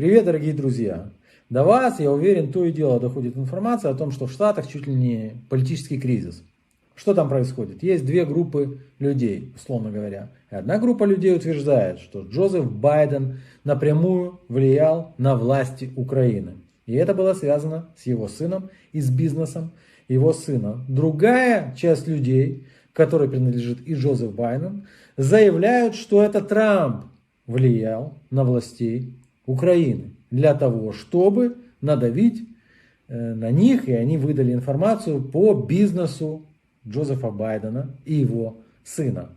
Привет, дорогие друзья! До вас, я уверен, то и дело доходит информация о том, что в Штатах чуть ли не политический кризис. Что там происходит? Есть две группы людей, условно говоря. Одна группа людей утверждает, что Джозеф Байден напрямую влиял на власти Украины. И это было связано с его сыном и с бизнесом его сына. Другая часть людей, которой принадлежит и Джозеф Байден, заявляют, что это Трамп влиял на властей Украины для того, чтобы надавить на них, и они выдали информацию по бизнесу Джозефа Байдена и его сына.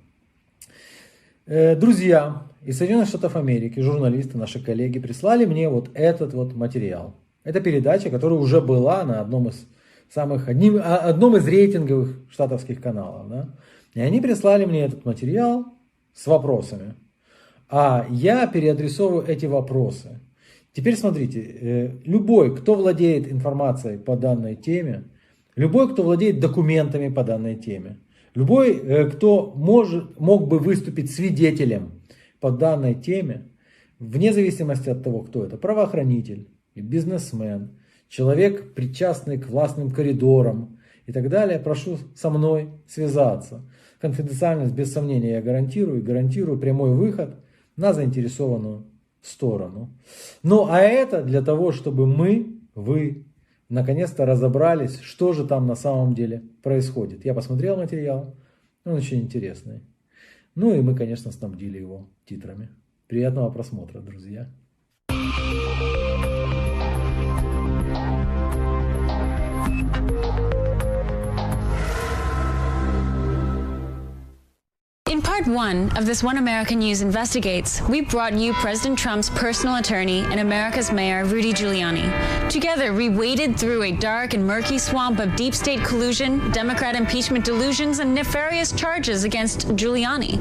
Друзья из Соединенных Штатов Америки, журналисты, наши коллеги, прислали мне вот этот вот материал. Это передача, которая уже была на одном из рейтинговых штатовских каналов. Да? И они прислали мне этот материал с вопросами. А я переадресовываю эти вопросы. Теперь смотрите, любой, кто владеет информацией по данной теме, любой, кто владеет документами по данной теме, любой, кто мог бы выступить свидетелем по данной теме, вне зависимости от того, кто это, правоохранитель, бизнесмен, человек, причастный к властным коридорам и так далее, прошу со мной связаться. Конфиденциальность без сомнения я гарантирую прямой выход на заинтересованную сторону. Ну а это для того, чтобы вы наконец-то разобрались, что же там на самом деле происходит. Я посмотрел материал, он очень интересный. Ну и мы, конечно, снабдили его титрами. Приятного просмотра, друзья. In part one of this One American News Investigates, we brought you President Trump's personal attorney and America's mayor, Rudy Giuliani. Together, we waded through a dark and murky swamp of deep state collusion, Democrat impeachment delusions, and nefarious charges against Giuliani.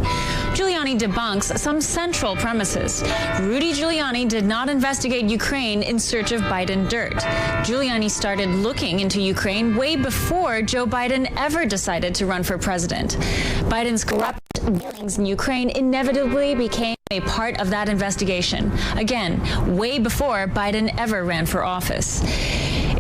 Giuliani debunks some central premises. Rudy Giuliani did not investigate Ukraine in search of Biden dirt. Giuliani started looking into Ukraine way before Joe Biden ever decided to run for president. Biden's corrupt dealings in Ukraine inevitably became a part of that investigation. Again, way before Biden ever ran for office.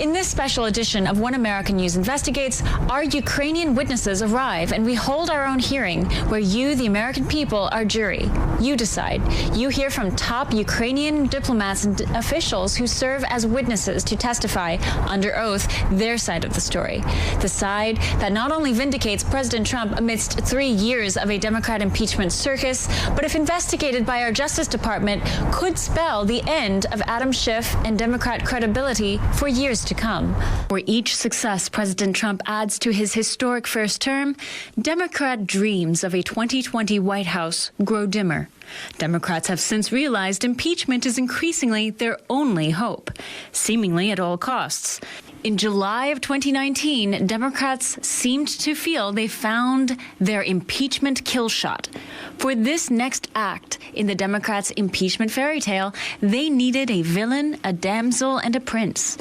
In this special edition of One American News Investigates, our Ukrainian witnesses arrive and we hold our own hearing where you, the American people, are jury. You decide. You hear from top Ukrainian diplomats and officials who serve as witnesses to testify under oath their side of the story. The side that not only vindicates President Trump amidst 3 years of a Democrat impeachment circus, but if investigated by our Justice Department, could spell the end of Adam Schiff and Democrat credibility for years to come. For each success President Trump adds to his historic first term, Democrat dreams of a 2020 White House grow dimmer. Democrats have since realized impeachment is increasingly their only hope, seemingly at all costs. In July of 2019, Democrats seemed to feel they found their impeachment kill shot. For this next act in the Democrats' impeachment fairy tale, they needed a villain, a damsel, and a prince.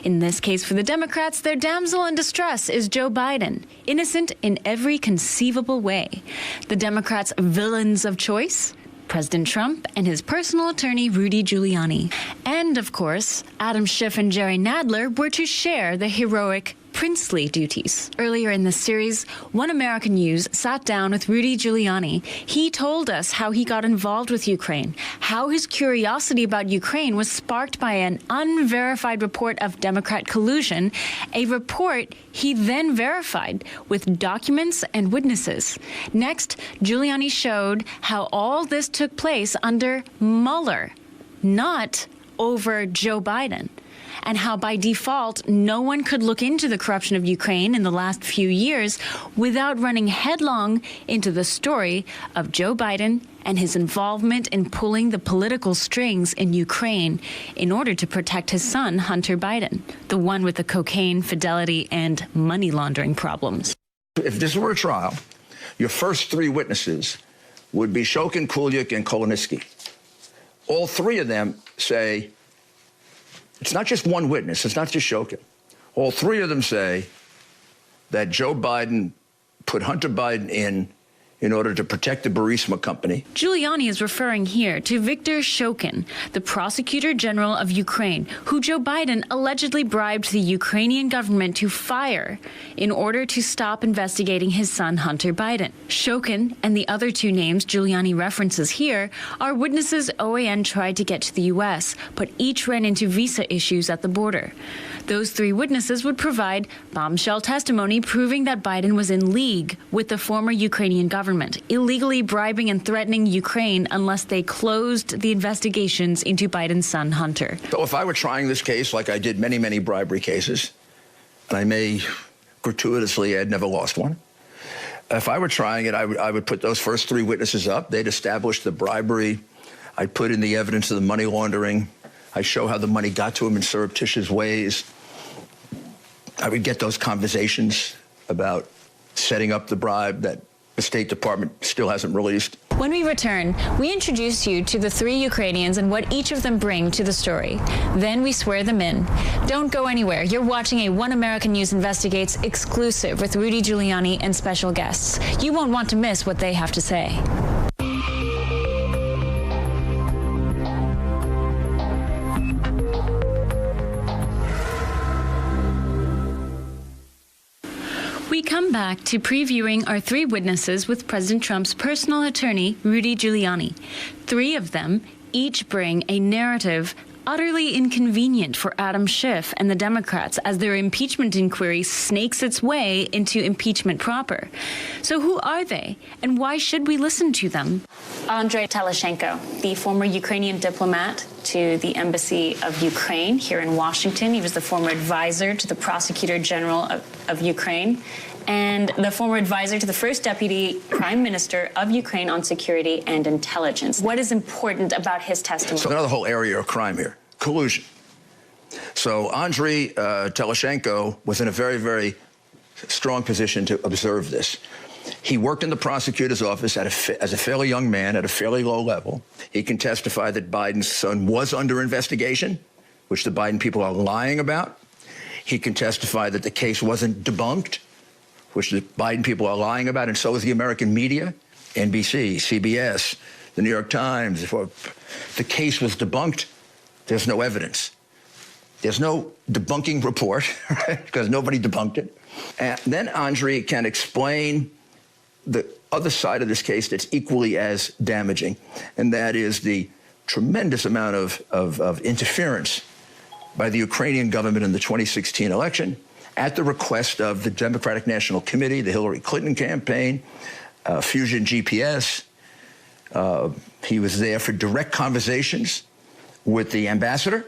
In this case for the Democrats, their damsel in distress is Joe Biden, innocent in every conceivable way. The Democrats' villains of choice? President Trump and his personal attorney, Rudy Giuliani. And, of course, Adam Schiff and Jerry Nadler were to share the heroic princely duties. Earlier in this series, One American News sat down with Rudy Giuliani. He told us how he got involved with Ukraine, how his curiosity about Ukraine was sparked by an unverified report of Democrat collusion, a report he then verified with documents and witnesses. Next, Giuliani showed how all this took place under Mueller, not over Joe Biden, and how by default no one could look into the corruption of Ukraine in the last few years without running headlong into the story of Joe Biden and his involvement in pulling the political strings in Ukraine in order to protect his son, Hunter Biden, the one with the cocaine, fidelity, and money laundering problems. If this were a trial, your first 3 witnesses would be Shokin, Kulyk, and Koloniski. All 3 of them say, it's not just one witness, it's not just Shokin. All 3 of them say that Joe Biden put Hunter Biden in in order to protect the Burisma company. Giuliani is referring here to Viktor Shokin, the Prosecutor General of Ukraine, who Joe Biden allegedly bribed the Ukrainian government to fire in order to stop investigating his son Hunter Biden. Shokin and the other two names Giuliani references here are witnesses OAN tried to get to the U.S., but each ran into visa issues at the border. Those three witnesses would provide bombshell testimony proving that Biden was in league with the former Ukrainian government, illegally bribing and threatening Ukraine unless they closed the investigations into Biden's son, Hunter. So if I were trying this case like I did many, many bribery cases, and I may gratuitously add never lost one, if I were trying it, I would put those first three witnesses up. They'd establish the bribery. I'd put in the evidence of the money laundering. I'd show how the money got to him in surreptitious ways. I would get those conversations about setting up the bribe that the State Department still hasn't released. When we return, we introduce you to the three Ukrainians and what each of them bring to the story. Then we swear them in. Don't go anywhere. You're watching a One American News Investigates exclusive with Rudy Giuliani and special guests. You won't want to miss what they have to say. We come back to previewing our three witnesses with President Trump's personal attorney, Rudy Giuliani. Three of them each bring a narrative utterly inconvenient for Adam Schiff and the Democrats as their impeachment inquiry snakes its way into impeachment proper. So who are they, and why should we listen to them? Andrei Teleshenko, the former Ukrainian diplomat to the Embassy of Ukraine here in Washington. He was the former advisor to the Prosecutor General of Ukraine and the former advisor to the first Deputy Prime Minister of Ukraine on security and intelligence. What is important about his testimony? So another whole area of crime here, collusion. So Andrei Teleshenko was in a very, very strong position to observe this. He worked in the prosecutor's office as a fairly young man at a fairly low level. He can testify that Biden's son was under investigation, which the Biden people are lying about. He can testify that the case wasn't debunked, which the Biden people are lying about, and so is the American media, NBC, CBS, the New York Times. If the case was debunked, there's no evidence. There's no debunking report, right? Because nobody debunked it. And then Andrei can explain the other side of this case that's equally as damaging, and that is the tremendous amount of interference by the Ukrainian government in the 2016 election at the request of the Democratic National Committee, the Hillary Clinton campaign, Fusion GPS. He was there for direct conversations with the ambassador,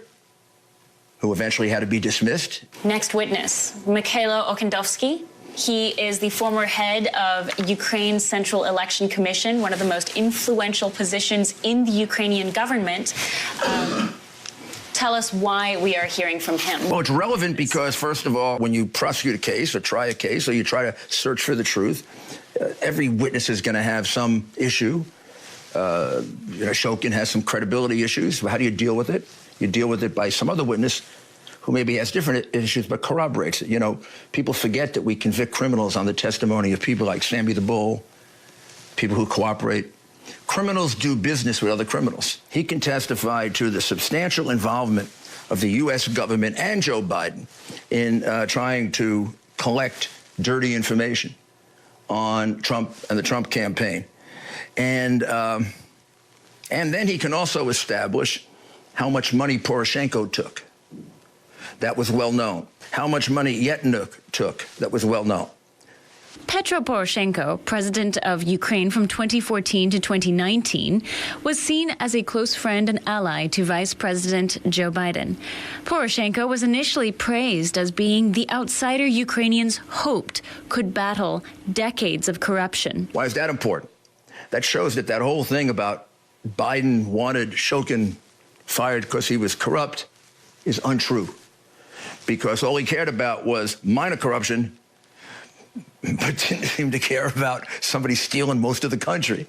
who eventually had to be dismissed. Next witness, Mikhailo Okendovsky. He is the former head of Ukraine's Central Election Commission, one of the most influential positions in the Ukrainian government. Tell us why we are hearing from him. Well, it's relevant because, first of all, when you prosecute a case or try a case or you try to search for the truth, every witness is going to have some issue. Shokin has some credibility issues. How do you deal with it? You deal with it by some other witness who maybe has different issues but corroborates it. You know, people forget that we convict criminals on the testimony of people like Sammy the Bull, people who cooperate. Criminals do business with other criminals. He can testify to the substantial involvement of the U.S. government and Joe Biden in trying to collect dirty information on Trump and the Trump campaign. And then he can also establish how much money Poroshenko took. That was well known. How much money Yatsenuk took. That was well known. Petro Poroshenko, president of Ukraine from 2014 to 2019, was seen as a close friend and ally to Vice President Joe Biden. Poroshenko was initially praised as being the outsider Ukrainians hoped could battle decades of corruption. Why is that important? That shows that that whole thing about Biden wanted Shokin fired because he was corrupt is untrue. Because all he cared about was minor corruption, but didn't seem to care about somebody stealing most of the country.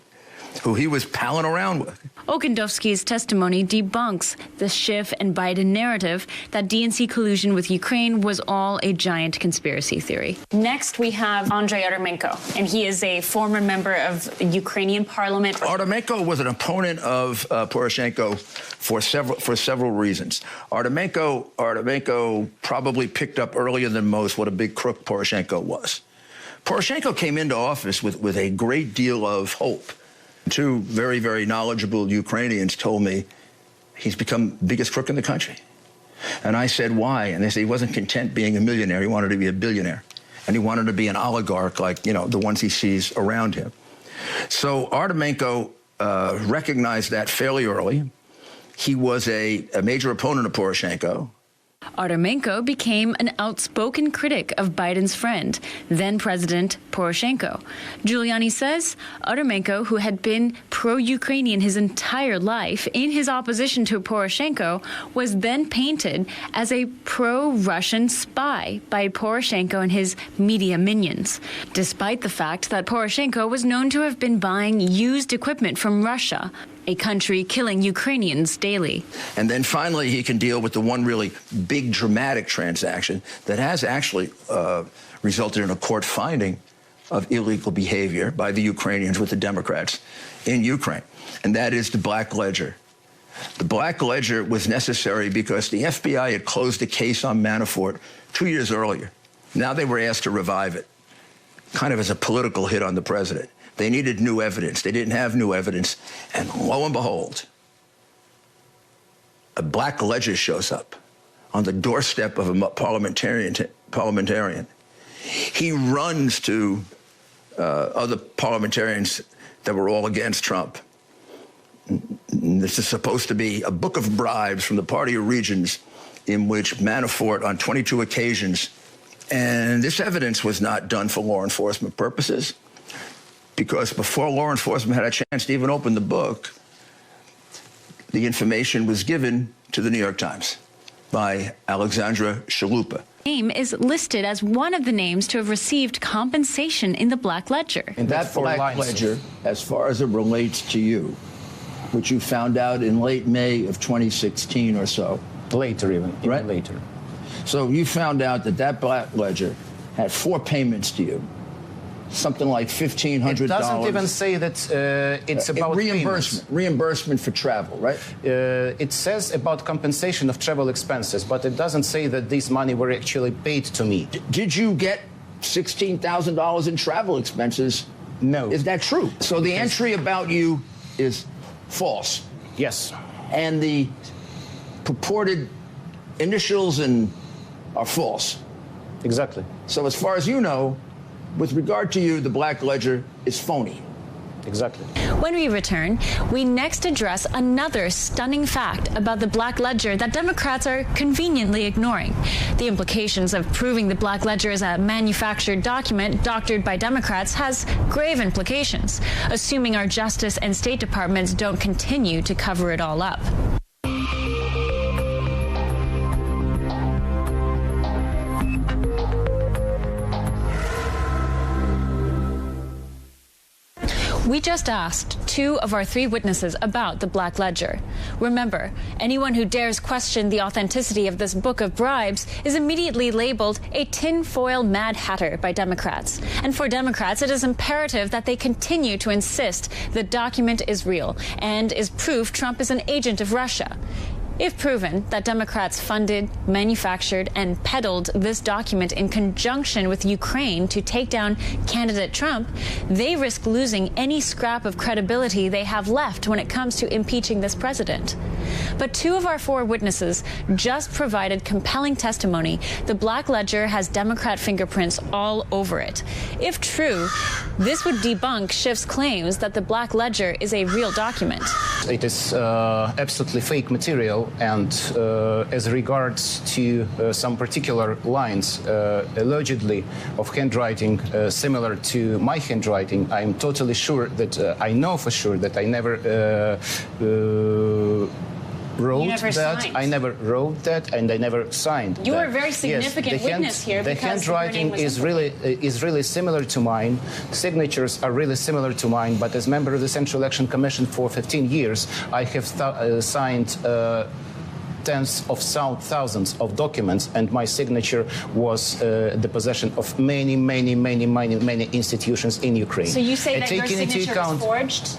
who he was palling around with. Okendowski's testimony debunks the Schiff and Biden narrative that DNC collusion with Ukraine was all a giant conspiracy theory. Next, we have Andrei Artemenko, and he is a former member of the Ukrainian parliament. Artemenko was an opponent of Poroshenko for several reasons. Artemenko probably picked up earlier than most what a big crook Poroshenko was. Poroshenko came into office with a great deal of hope. Two very, very knowledgeable Ukrainians told me he's become the biggest crook in the country. And I said, why? And they said he wasn't content being a millionaire. He wanted to be a billionaire. And he wanted to be an oligarch like, you know, the ones he sees around him. So Artemenko recognized that fairly early. He was a major opponent of Poroshenko. Artemenko became an outspoken critic of Biden's friend, then-President Poroshenko. Giuliani says Artemenko, who had been pro-Ukrainian his entire life in his opposition to Poroshenko, was then painted as a pro-Russian spy by Poroshenko and his media minions, despite the fact that Poroshenko was known to have been buying used equipment from Russia, a country killing Ukrainians daily. And then finally, he can deal with the one really big dramatic transaction that has actually resulted in a court finding of illegal behavior by the Ukrainians with the Democrats in Ukraine, and that is the Black Ledger. The Black Ledger was necessary because the FBI had closed a case on Manafort 2 years earlier. Now they were asked to revive it, kind of as a political hit on the president. They needed new evidence. They didn't have new evidence. And lo and behold, a Black Ledger shows up on the doorstep of a parliamentarian. He runs to other parliamentarians that were all against Trump. This is supposed to be a book of bribes from the Party of Regions in which Manafort on 22 occasions, and this evidence was not done for law enforcement purposes, because before law enforcement had a chance to even open the book, the information was given to the New York Times by Alexandra Chalupa. Name is listed as one of the names to have received compensation in the Black Ledger. And that Black Ledger, as far as it relates to you, which you found out in late May of 2016 or so. Later even, right? Later. So you found out that that Black Ledger had 4 payments to you. Something like $1,500. It doesn't even say that it's about reimbursement for travel, right? It says about compensation of travel expenses, but it doesn't say that this money were actually paid to me. Did you get $16,000 in travel expenses? No. Is that true? So the entry about you is false. Yes. And the purported initials are false. Exactly. So as far as you know, with regard to you, the Black Ledger is phony. Exactly. When we return, we next address another stunning fact about the Black Ledger that Democrats are conveniently ignoring. The implications of proving the Black Ledger is a manufactured document doctored by Democrats has grave implications, assuming our Justice and State Departments don't continue to cover it all up. We just asked 2 of our 3 witnesses about the Black Ledger. Remember, anyone who dares question the authenticity of this book of bribes is immediately labeled a tinfoil Mad Hatter by Democrats. And for Democrats, it is imperative that they continue to insist the document is real and is proof Trump is an agent of Russia. If proven that Democrats funded, manufactured, and peddled this document in conjunction with Ukraine to take down candidate Trump, they risk losing any scrap of credibility they have left when it comes to impeaching this president. But 2 of our 4 witnesses just provided compelling testimony. The Black Ledger has Democrat fingerprints all over it. If true, this would debunk Schiff's claims that the Black Ledger is a real document. It is absolutely fake material. And as regards to some particular lines, allegedly of handwriting similar to my handwriting, I'm totally sure that I know for sure that I never wrote never that. signed. I never wrote that, and I never signed. You that. are a very significant witness here. The handwriting is really similar to mine. Signatures are really similar to mine. But as member of the Central Election Commission for 15 years, I have signed tens of thousands of documents, and my signature was the possession of many institutions in Ukraine. So you say that your signature was forged?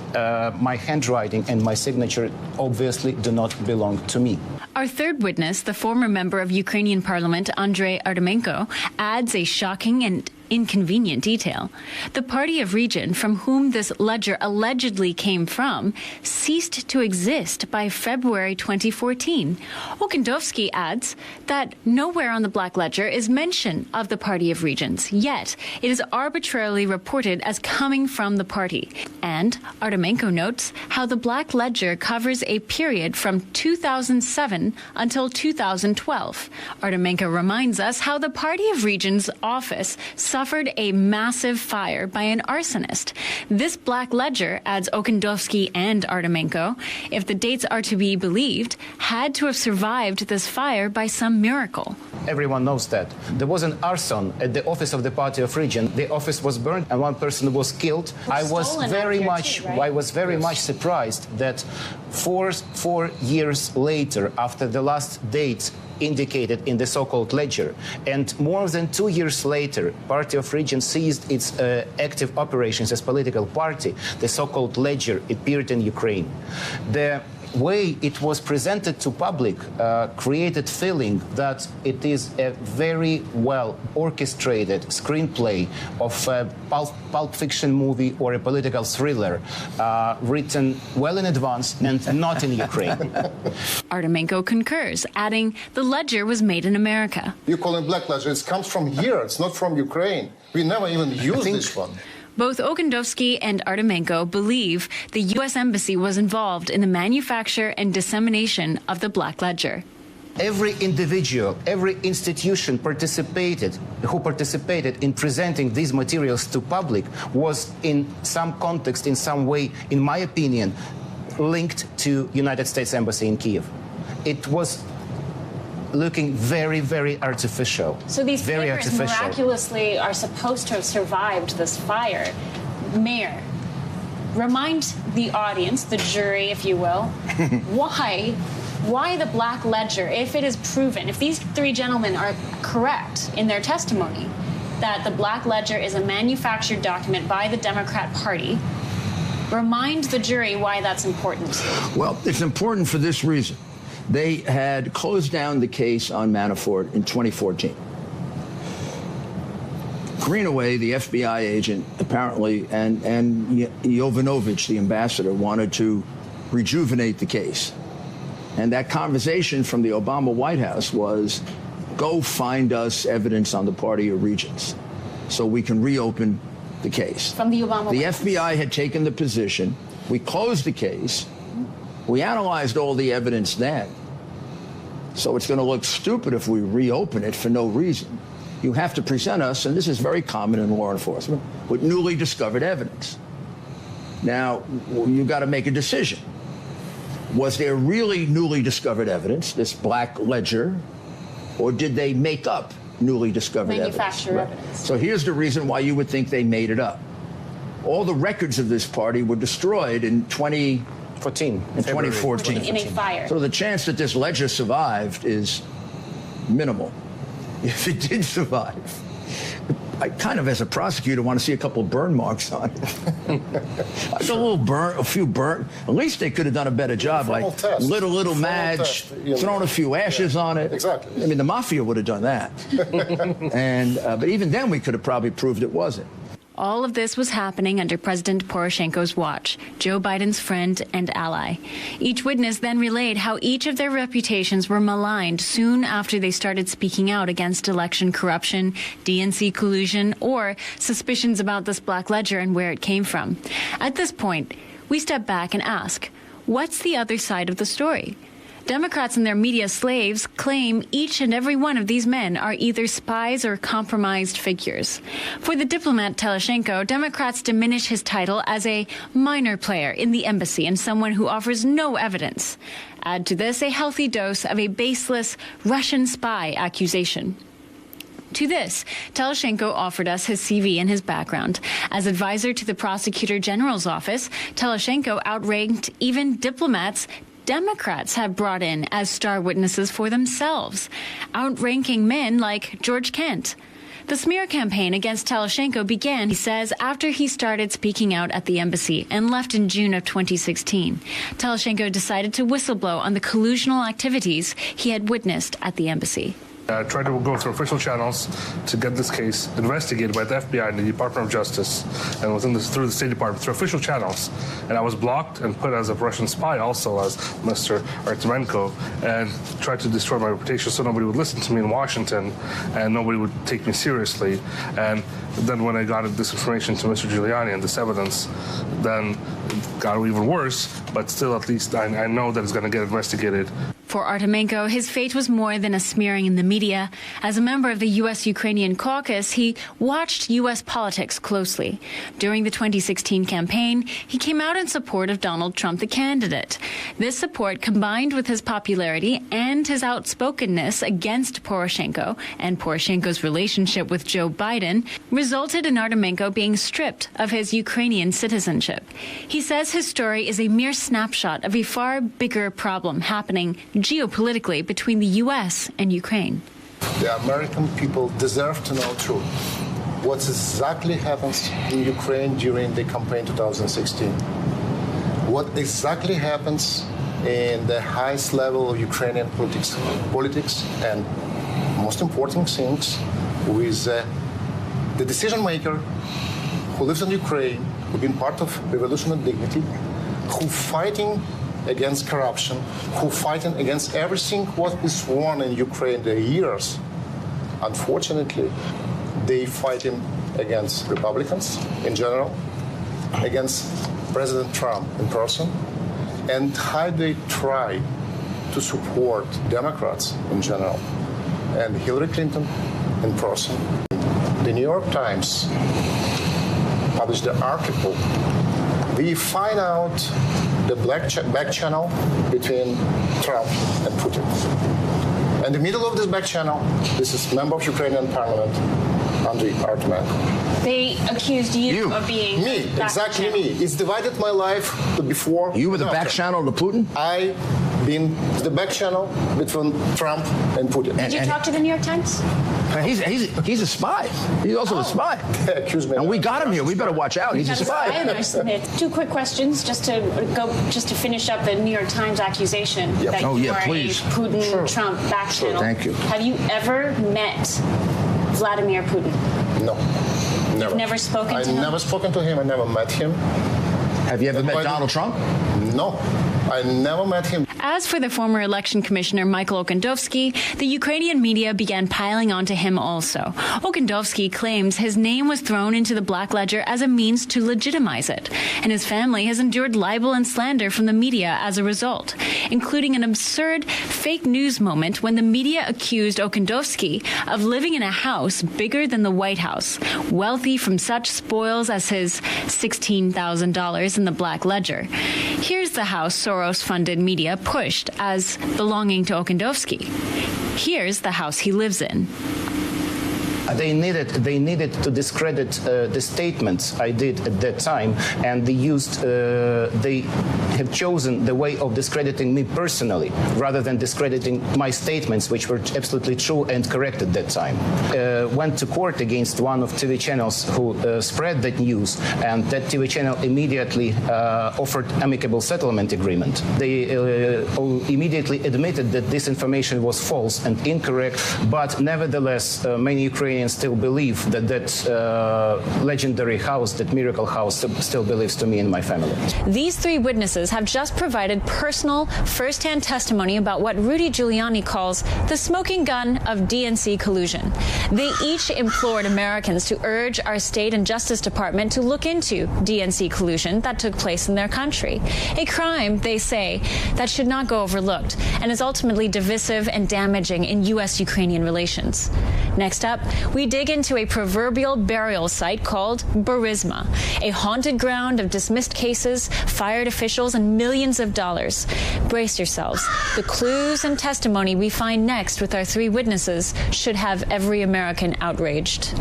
My handwriting and my signature obviously do not belong to me. Our third witness, the former member of Ukrainian Parliament, Andrei Artemenko, adds a shocking and inconvenient detail. The party of region from whom this ledger allegedly came from ceased to exist by February 2014. Okendowski adds that nowhere on the Black Ledger is mention of the party of regions, yet it is arbitrarily reported as coming from the party. And Artemenko notes how the Black Ledger covers a period from 2007 until 2012. Artemenko reminds us how the party of regions office suffered a massive fire by an arsonist. This Black Ledger, adds Okendowski and Artemenko, if the dates are to be believed, had to have survived this fire by some miracle. Everyone knows that. There was an arson at the office of the party of region. The office was burned and one person was killed. I was very much surprised that four years later, after the last date indicated in the so-called ledger, and more than 2 years later, Party of Region ceased its active operations as political party, the so-called ledger appeared in Ukraine. The way it was presented to public created feeling that it is a very well orchestrated screenplay of a pulp fiction movie or a political thriller written well in advance and not in Ukraine. Artemenko concurs, adding the ledger was made in America. You call it Black Ledger. It comes from here. It's not from Ukraine. We never even used this one. Both Okendowski and Artemenko believe the U.S. Embassy was involved in the manufacture and dissemination of the Black Ledger. Every individual, every institution who participated in presenting these materials to public was in some context, in some way, in my opinion, linked to United States Embassy in Kyiv. It was looking very artificial. So these papers miraculously are supposed to have survived this fire. Mayor, remind the audience, the jury, if you will, why the Black Ledger, if it is proven, if these three gentlemen are correct in their testimony, that the Black Ledger is a manufactured document by the Democrat Party, remind the jury why that's important. Well, it's important for this reason. They had closed down the case on Manafort in 2014. Greenaway, the FBI agent, apparently, and Yovanovitch, the ambassador, wanted to rejuvenate the case. And that conversation from the Obama White House was, go find us evidence on the party of regions so we can reopen the case. From the Obama The FBI had taken the position. We closed the case. We analyzed all the evidence then. So it's going to look stupid if we reopen it for no reason. You have to present us, and this is very common in law enforcement, with newly discovered evidence. Now, you've got to make a decision. Was there really newly discovered evidence, this Black Ledger, or did they make up newly discovered manufactured evidence? So here's the reason why you would think they made it up. All the records of this party were destroyed in 2014. In a fire. So the chance that this ledger survived is minimal. If it did survive, I kind of, as a prosecutor, want to see a couple of burn marks on it. A few burn. At least they could have done a better job, like little match, thrown a few ashes on it. Exactly. I mean, the mafia would have done that. But even then, we could have probably proved it wasn't. All of this was happening under President Poroshenko's watch, Joe Biden's friend and ally. Each witness then relayed how each of their reputations were maligned soon after they started speaking out against election corruption, DNC collusion, or suspicions about this Black Ledger and where it came from. At this point, we step back and ask, what's the other side of the story? Democrats and their media slaves claim each and every one of these men are either spies or compromised figures. For the diplomat Teleshenko, Democrats diminish his title as a minor player in the embassy and someone who offers no evidence. Add to this a healthy dose of a baseless Russian spy accusation. To this, Teleshenko offered us his CV and his background. As advisor to the Prosecutor General's office, Teleshenko outranked even diplomats Democrats have brought in as star witnesses for themselves, outranking men like George Kent. The smear campaign against Teleshenko began, he says, after he started speaking out at the embassy and left in June of 2016. Teleshenko decided to whistleblow on the collusional activities he had witnessed at the embassy. I tried to go through official channels to get this case investigated by the FBI and the Department of Justice, and through the State Department, through official channels. And I was blocked and put as a Russian spy also as Mr. Artemenko, and tried to destroy my reputation so nobody would listen to me in Washington and nobody would take me seriously. And then when I got this information to Mr. Giuliani and this evidence, then it got even worse, but still at least I know that it's going to get investigated. For Artemenko, his fate was more than a smearing in the media. As a member of the U.S.-Ukrainian caucus, he watched U.S. politics closely. During the 2016 campaign, he came out in support of Donald Trump, the candidate. This support, combined with his popularity and his outspokenness against Poroshenko and Poroshenko's relationship with Joe Biden, resulted in Artemenko being stripped of his Ukrainian citizenship. He says his story is a mere snapshot of a far bigger problem happening geopolitically between the U.S. and Ukraine. The American people deserve to know truth. What exactly happens in Ukraine during the campaign 2016? What exactly happens in the highest level of Ukrainian politics and most important things with the decision maker who lives in Ukraine, who's been part of Revolution and Dignity, who fighting against corruption, who fighting against everything what is wrong in Ukraine the years. Unfortunately, they fighting against Republicans in general, against President Trump in person, and how they try to support Democrats in general, and Hillary Clinton in person. The New York Times published the article. We find out the back channel between Trump and Putin. In the middle of this back channel, this is member of Ukrainian parliament, Andriy Artemenko. They accused you of being me, exactly me. It's divided my life before. You were the back channel to Putin? I been the back channel between Trump and Putin. Did you talk to the New York Times? He's a spy. He's also a spy. Accuse me. And we got him here. We better watch out. He's a spy. Two quick questions just to finish up the New York Times accusation that you are please. A Putin-Trump back channel. Thank you. Have you ever met Vladimir Putin? No, never. You've never spoken to him? I never spoken to him. I never met him. Have you ever met Donald Trump? No, I never met him. As for the former election commissioner Michael Okendowski, the Ukrainian media began piling onto him also. Okendowski claims his name was thrown into the black ledger as a means to legitimize it, and his family has endured libel and slander from the media as a result, including an absurd fake news moment when the media accused Okendowski of living in a house bigger than the White House, wealthy from such spoils as his $16,000 in the black ledger. Here's the house Soros-funded media pushed as belonging to Okendowski. Here's the house he lives in. They needed to discredit the statements I did at that time, and they have chosen the way of discrediting me personally rather than discrediting my statements, which were absolutely true and correct at that time. Went to court against one of TV channels who spread that news, and that TV channel immediately offered amicable settlement agreement. They immediately admitted that this information was false and incorrect, but nevertheless, many Ukrainians still believe that legendary house, that miracle house, still believes to me and my family. These three witnesses have just provided personal, first-hand testimony about what Rudy Giuliani calls the smoking gun of DNC collusion. They each implored Americans to urge our state and Justice Department to look into DNC collusion that took place in their country. A crime, they say, that should not go overlooked and is ultimately divisive and damaging in U.S.-Ukrainian relations. Next up, we dig into a proverbial burial site called Burisma, a haunted ground of dismissed cases, fired officials, and millions of dollars. Brace yourselves. The clues and testimony we find next with our three witnesses should have every American outraged.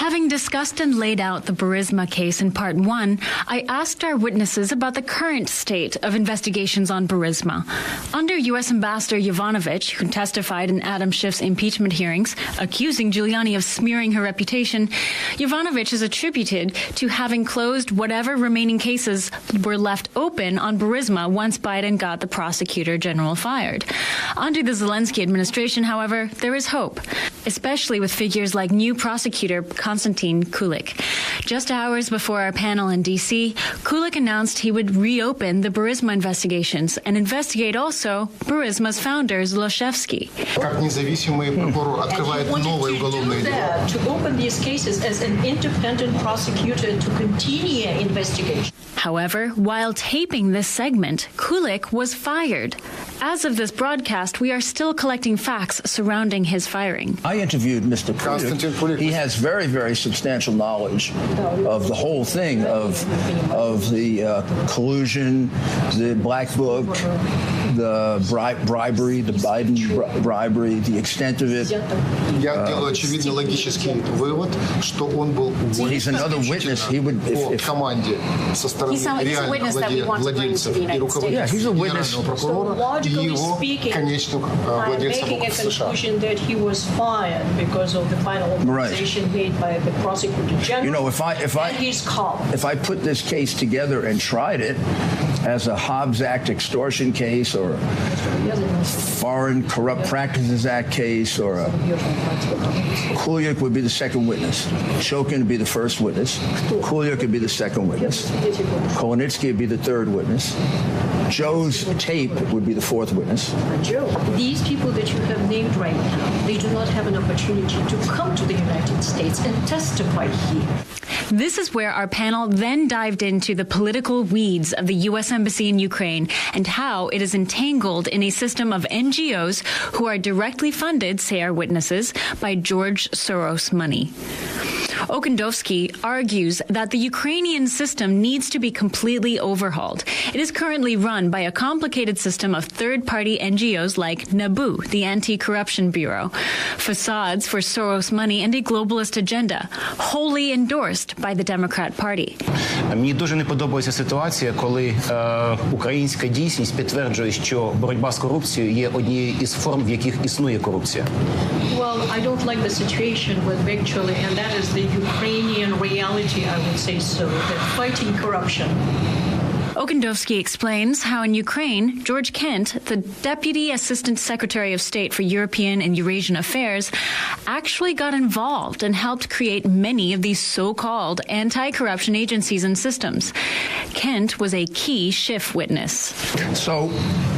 Having discussed and laid out the Burisma case in part one, I asked our witnesses about the current state of investigations on Burisma. Under U.S. Ambassador Yovanovitch, who testified in Adam Schiff's impeachment hearings, accusing Giuliani of smearing her reputation, Yovanovitch is attributed to having closed whatever remaining cases were left open on Burisma once Biden got the prosecutor general fired. Under the Zelensky administration, however, there is hope, especially with figures like new prosecutor Konstantin Kulik. Just hours before our panel in D.C., Kulik announced he would reopen the Burisma investigations and investigate also Burisma's founder Zlochevsky. Как независимый прокурор открывает новое уголовное дело. To open these cases as an independent prosecutor to continue investigation. However, while taping this segment, Kulik was fired. As of this broadcast, we are still collecting facts surrounding his firing. I interviewed Mr. Kulik. He has very, very substantial knowledge of the whole thing, of the collusion, the Black Book, the bribery, the Biden bribery, the extent of it. Я делаю очевидный логический вывод, что он был He's another witness. He would, по команде со стороны реальных владельцев и руководителей генерального прокурора и его конечных владельцев США. That he was fired because of the final authorization made by the prosecutor general. You know, if I put this case together and tried it as a Hobbs Act extortion case or a Foreign Corrupt Practices Act case, or a Kulik would be the second witness. Shokin would be the first witness. Kulik would be the second witness. Kolonitsky would be the third witness. Joe's tape would be the fourth witness. Joe, these people that you have named right now, they do not have an opportunity to come to the United States and testify here. This is where our panel then dived into the political weeds of the U.S. Embassy in Ukraine and how it is entangled in a system of NGOs who are directly funded, say our witnesses, by George Soros money. Okendowski argues that the Ukrainian system needs to be completely overhauled. It is currently run by a complicated system of third-party NGOs like NABU, the Anti-Corruption Bureau, facades for Soros money, and a globalist agenda, wholly endorsed by the Democrat Party. Мені дуже не подобається ситуація, коли українська дійсність підтверджує, що боротьба з корупцією є однією із форм, в яких існує корупція. Well, I don't like the situation with actually, and that is the Ukrainian reality, I would say so, that fighting corruption. Okendowski explains how in Ukraine, George Kent, the Deputy Assistant Secretary of State for European and Eurasian Affairs, actually got involved and helped create many of these so-called anti-corruption agencies and systems. Kent was a key Schiff witness. So,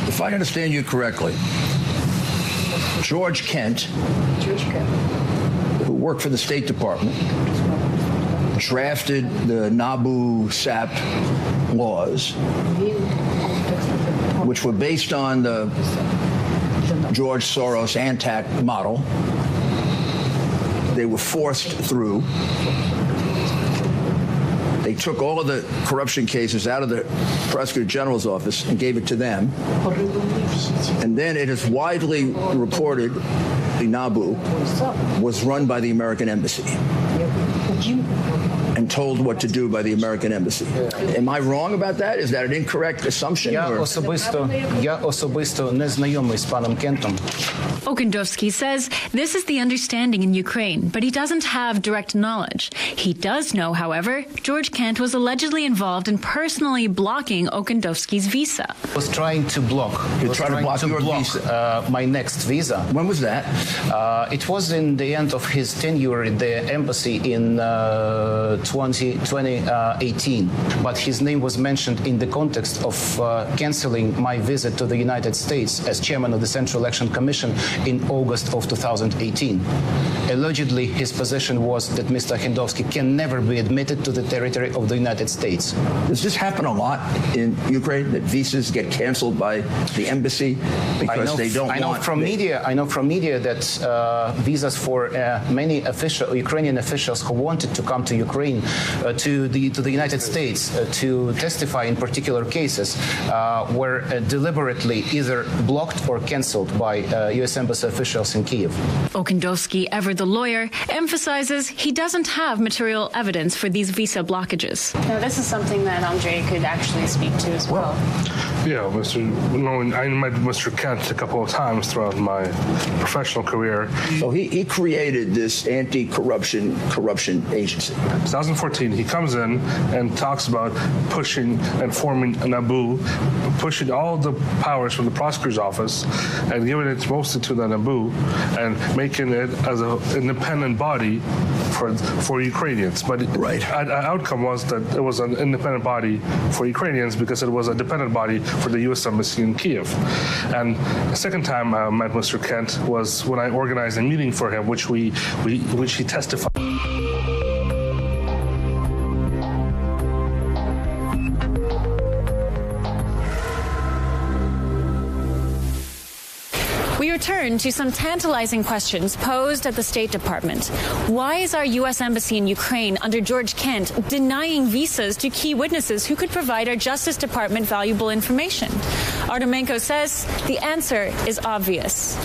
if I understand you correctly, George Kent, who worked for the State Department, drafted the NABU-SAP laws, which were based on the George Soros ANTAC model. They were forced through. They took all of the corruption cases out of the Prosecutor General's office and gave it to them. And then it is widely reported the NABU was run by the American Embassy and told what to do by the American Embassy. Am I wrong about that? Is that an incorrect assumption? Я особисто не знайомий з паном Кентом. Okendowski says this is the understanding in Ukraine, but he doesn't have direct knowledge. He does know, however, George Kent was allegedly involved in personally blocking Okendowski's visa. Was trying to block. You're trying to block your visa? My next visa. When was that? It was in the end of his tenure at the embassy in 2018, but his name was mentioned in the context of canceling my visit to the United States as chairman of the Central Election Commission in August of 2018. Allegedly, his position was that Mr. Okhendovsky can never be admitted to the territory of the United States. Does this happen a lot in Ukraine, that visas get canceled by the embassy because they don't want... I know from media that visas for many Ukrainian officials who wanted to come to Ukraine, to the United States to testify in particular cases, were deliberately either blocked or canceled by U.S. Embassy officials in Kyiv. Okhendovsky, ever the lawyer, emphasizes he doesn't have material evidence for these visa blockages. Now, this is something that Andrei could actually speak to as well. Yeah, I met Mr. Kent a couple of times throughout my professional career. So he created this anti-corruption agency. 2014, he comes in and talks about pushing and forming an NABU, pushing all the powers from the prosecutor's office and giving it mostly to the NABU and making it as an independent body for Ukrainians. But the outcome was that it was an independent body for Ukrainians because it was a dependent body for the U.S. Embassy in Kyiv. And the second time I met Mr. Kent was when I organized a meeting for him, which he testified. We return to some tantalizing questions posed at the State Department. Why is our U.S. Embassy in Ukraine under George Kent denying visas to key witnesses who could provide our Justice Department valuable information? Artemenko says the answer is obvious.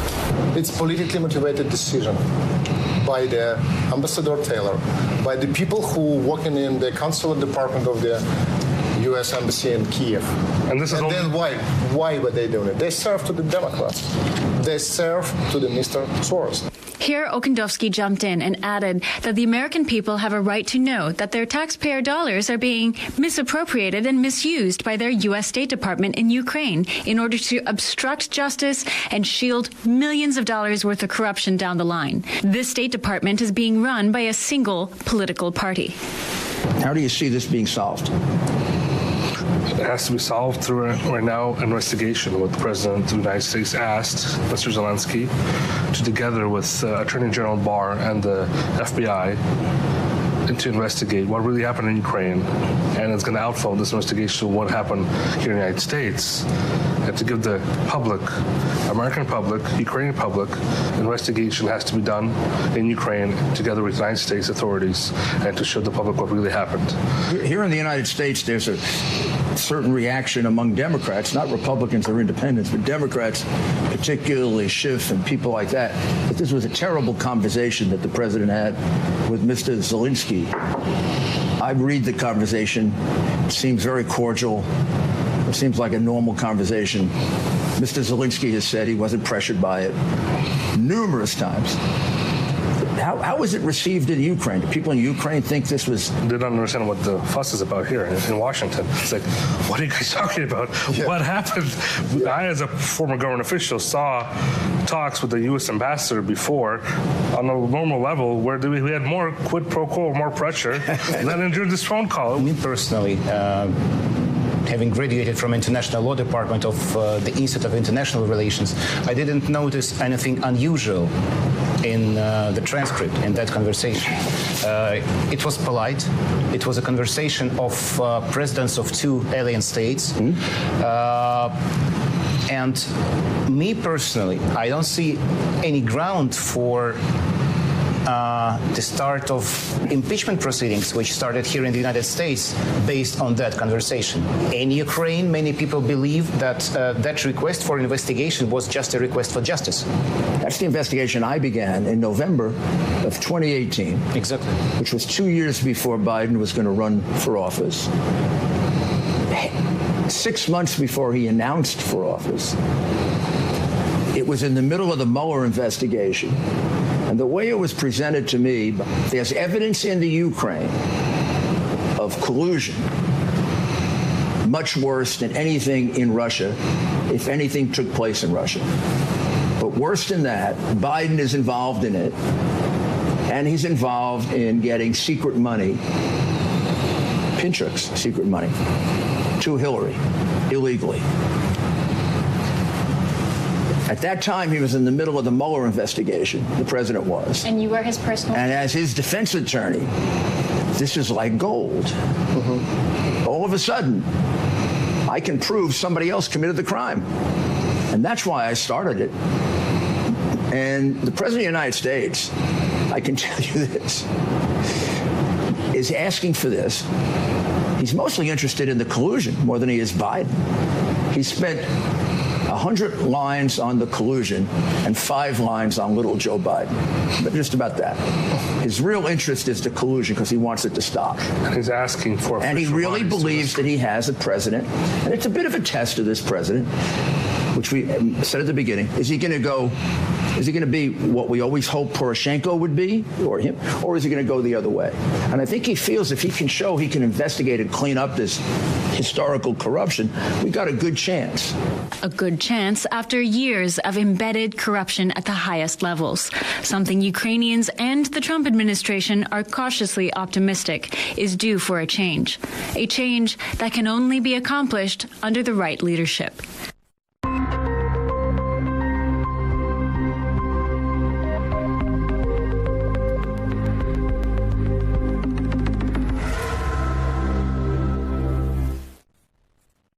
It's politically motivated decision by the Ambassador Taylor, by the people who working in the consular department of the U.S. Embassy in Kyiv. And then why were they doing it? They serve to the Democrats. They serve to the Mr. Soros. Here, Okhendovsky jumped in and added that the American people have a right to know that their taxpayer dollars are being misappropriated and misused by their U.S. State Department in Ukraine in order to obstruct justice and shield millions of dollars worth of corruption down the line. This State Department is being run by a single political party. How do you see this being solved? It has to be solved through right now investigation. What the President of the United States asked Mr. Zelensky to, together with Attorney General Barr and the FBI, to investigate what really happened in Ukraine, and it's going to outflow this investigation to what happened here in the United States, and to give the public, American public, Ukrainian public, investigation has to be done in Ukraine together with United States authorities, and to show the public what really happened. Here in the United States, there's a certain reaction among Democrats, not Republicans or independents, but Democrats, particularly Schiff and people like that, that this was a terrible conversation that the president had with Mr. Zelensky. I read the conversation. It seems very cordial. It seems like a normal conversation. Mr. Zelensky has said he wasn't pressured by it numerous times. How was it received in Ukraine? Do people in Ukraine think this was... They don't understand what the fuss is about here in Washington. It's like, what are you guys talking about? Yeah. What happened? Yeah. I, as a former government official, saw talks with the U.S. ambassador before on a normal level where we had more quid pro quo, more pressure than during this phone call. Me personally, having graduated from International Law Department of the Institute of International Relations, I didn't notice anything unusual in the transcript in that conversation. It was polite. It was a conversation of presidents of two alien states. And me personally, I don't see any ground for the start of impeachment proceedings, which started here in the United States based on that conversation. In Ukraine, many people believe that that request for investigation was just a request for justice. That's the investigation I began in November of 2018. Exactly. Which was 2 years before Biden was going to run for office. 6 months before he announced for office. It was in the middle of the Mueller investigation. And the way it was presented to me, there's evidence in the Ukraine of collusion, much worse than anything in Russia, if anything took place in Russia. But worse than that, Biden is involved in it. And he's involved in getting secret money, Pinchuk's secret money, to Hillary illegally. At that time, he was in the middle of the Mueller investigation, the president was. And you were his personal... And as his defense attorney, this is like gold. All of a sudden, I can prove somebody else committed the crime. And that's why I started it. And the President of the United States, I can tell you this, is asking for this. He's mostly interested in the collusion more than he is Biden. He spent 100 lines on the collusion and 5 lines on little Joe Biden. But just about that. His real interest is the collusion because he wants it to stop. And he's asking for... And he really believes that he has a president. And it's a bit of a test of this president, which we said at the beginning. Is he going to go... Is he going to be what we always hope Poroshenko would be, or him, or is he going to go the other way? And I think he feels if he can show he can investigate and clean up this historical corruption, we got a good chance. A good chance after years of embedded corruption at the highest levels, something Ukrainians and the Trump administration are cautiously optimistic is due for a change that can only be accomplished under the right leadership.